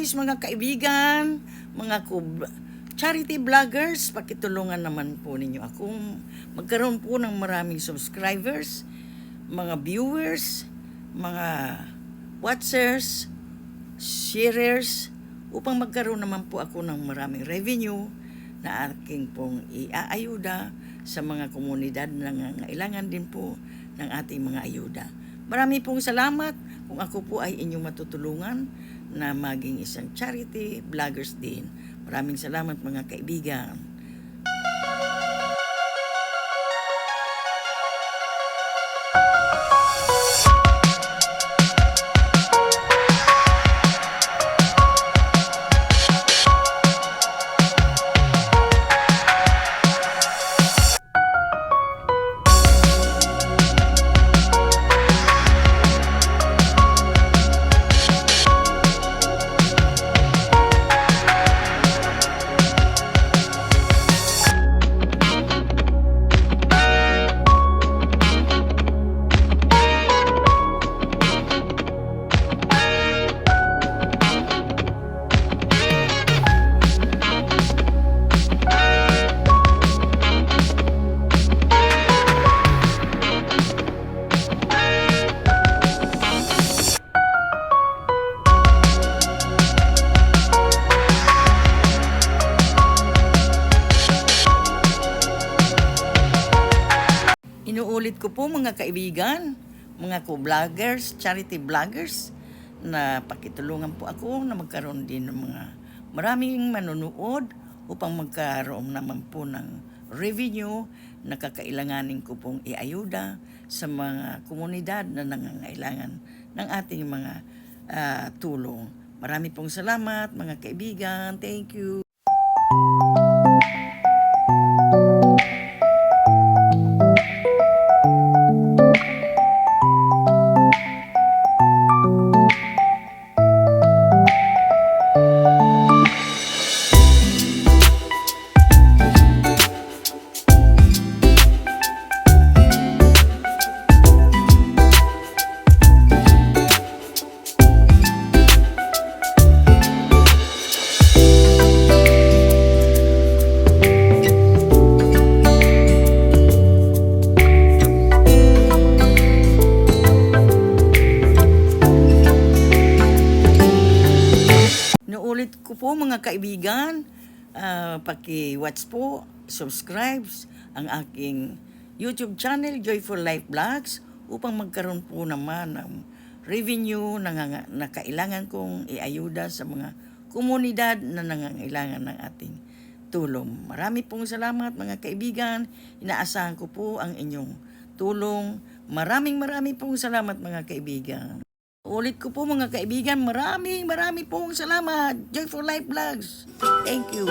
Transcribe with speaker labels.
Speaker 1: please mga kaibigan, charity vloggers, pakitulungan naman po ninyo akong magkaroon po ng maraming subscribers, mga viewers, mga watchers, sharers, upang magkaroon naman po ako ng maraming revenue na aking pong iaayuda sa mga komunidad na nangangailangan din po ng ating mga ayuda. Marami pong salamat kung ako po ay inyong matutulungan na maging isang charity vloggers din. Maraming salamat mga kaibigan. Inuulit ko po mga kaibigan, mga co-vloggers, charity vloggers, na pakitulungan po ako na magkaroon din ng mga maraming manonood upang magkaroon naman po ng revenue na kakailanganin ko pong iayuda sa mga komunidad na nangangailangan ng ating mga tulong. Marami pong salamat mga kaibigan. Thank you. Ulit ko po mga kaibigan, paki-watch po, subscribe ang aking YouTube channel, Joyful Life Vlogs, upang magkaroon po naman ng revenue na kailangan kong iayuda sa mga komunidad na nangangailangan ng ating tulong. Marami pong salamat mga kaibigan, inaasahan ko po ang inyong tulong. Maraming pong salamat mga kaibigan. Ulit ko po mga kaibigan, marami pong salamat. Joyful Life Vlogs. Thank you.